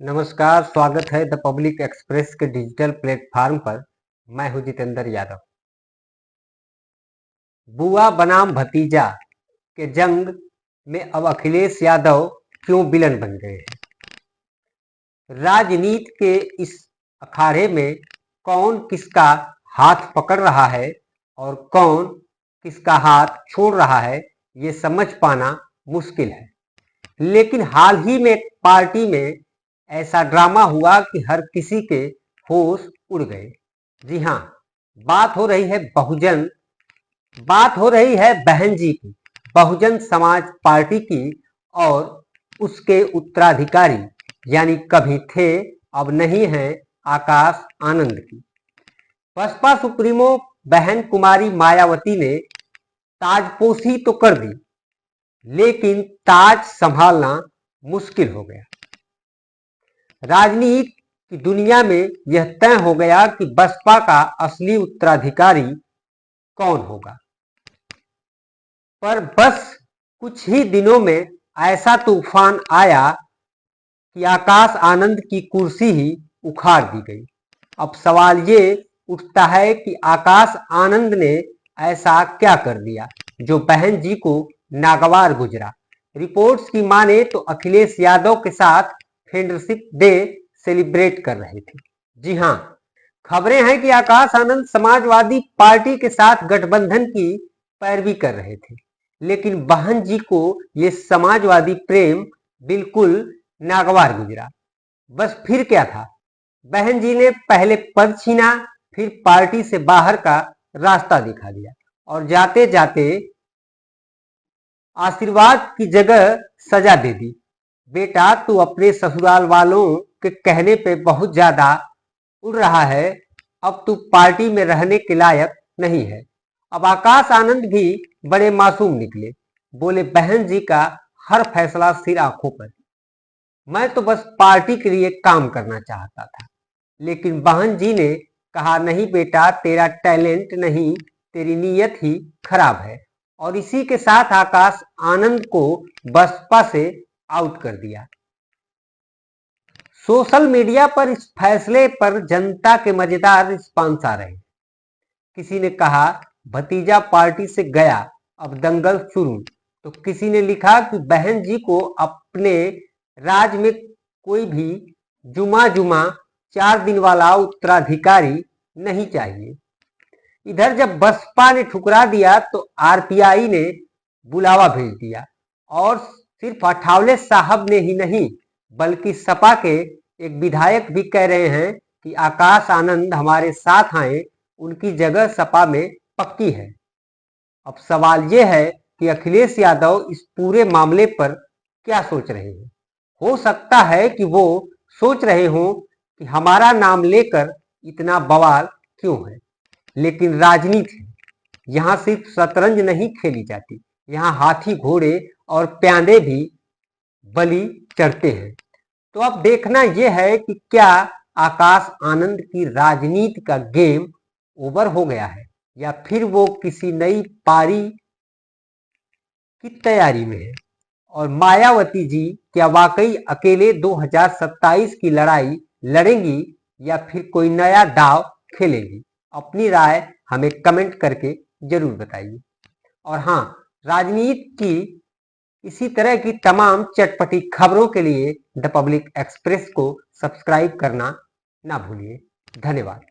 नमस्कार, स्वागत है द पब्लिक एक्सप्रेस के डिजिटल प्लेटफॉर्म पर। मैं हूं जितेंद्र यादव। बुआ बनाम भतीजा के जंग में अब अखिलेश यादव क्यों विलन बन गए हैं? राजनीति के इस अखाड़े में कौन किसका हाथ पकड़ रहा है और कौन किसका हाथ छोड़ रहा है, ये समझ पाना मुश्किल है। लेकिन हाल ही में पार्टी में ऐसा ड्रामा हुआ कि हर किसी के होश उड़ गए। जी हाँ, बात हो रही है बहन जी की, बहुजन समाज पार्टी की और उसके उत्तराधिकारी यानी कभी थे अब नहीं है आकाश आनंद की। बसपा सुप्रीमो बहन कुमारी मायावती ने ताजपोशी तो कर दी, लेकिन ताज संभालना मुश्किल हो गया। राजनीति की दुनिया में यह तय हो गया कि बसपा का असली उत्तराधिकारी कौन होगा। पर बस कुछ ही दिनों में ऐसा तूफान आया कि आकाश आनंद की कुर्सी ही उखाड़ दी गई। अब सवाल ये उठता है कि आकाश आनंद ने ऐसा क्या कर दिया जो बहन जी को नागवार गुजरा। रिपोर्ट्स की माने तो अखिलेश यादव के साथ फ्रेंडशिप डे सेलिब्रेट कर रहे थे। जी हाँ, खबरें हैं कि आकाश आनंद समाजवादी पार्टी के साथ गठबंधन की पैरवी कर रहे थे, लेकिन बहन जी को ये समाजवादी प्रेम बिल्कुल नागवार गुजरा। बस फिर क्या था, बहन जी ने पहले पद छीना, फिर पार्टी से बाहर का रास्ता दिखा दिया और जाते जाते आशीर्वाद की जगह सजा दे दी। बेटा, तू अपने ससुराल वालों के कहने पे बहुत ज्यादा उड़ रहा है, अब तू पार्टी में रहने के लायक नहीं है। अब आकाश आनंद भी बड़े मासूम निकले, बोले बहन जी का हर फैसला सिर आंखों पर। मैं तो बस पार्टी के लिए काम करना चाहता था। लेकिन बहन जी ने कहा नहीं बेटा, तेरा टैलेंट नहीं, तेरी नीयत ही खराब है। और इसी के साथ आकाश आनंद को बसपा से आउट कर दिया। सोशल मीडिया पर इस फैसले पर जनता के मजेदार रिस्पांस आ रहे हैं। किसी ने कहा भतीजा पार्टी से गया, अब दंगल शुरू। तो किसी ने लिखा कि बहन जी को अपने राज में कोई भी जुमा जुमा 4 दिन वाला उत्तराधिकारी नहीं चाहिए। इधर जब बसपा ने ठुकरा दिया तो आरपीआई ने बुलावा भेज दिया और सिर्फ अठावले साहब ने ही नहीं बल्कि सपा के एक विधायक भी कह रहे हैं कि आकाश आनंद हमारे साथ आए, उनकी जगह सपा में पक्की है। अब सवाल यह है कि अखिलेश यादव इस पूरे मामले पर क्या सोच रहे हैं। हो सकता है कि वो सोच रहे हों कि हमारा नाम लेकर इतना बवाल क्यों है, लेकिन राजनीति है, यहाँ सिर्फ शतरंज नहीं खेली जाती, यहाँ हाथी घोड़े और प्यादे भी बलि चढ़ते हैं। तो अब देखना यह है कि क्या आकाश आनंद की राजनीति का गेम ओवर हो गया है या फिर वो किसी नई पारी की तैयारी में है। और मायावती जी क्या वाकई अकेले 2027 की लड़ाई लड़ेंगी या फिर कोई नया दाव खेलेंगी? अपनी राय हमें कमेंट करके जरूर बताइए। और हाँ, राजनीति की इसी तरह की तमाम चटपटी खबरों के लिए द पब्लिक एक्सप्रेस को सब्सक्राइब करना ना भूलिए। धन्यवाद।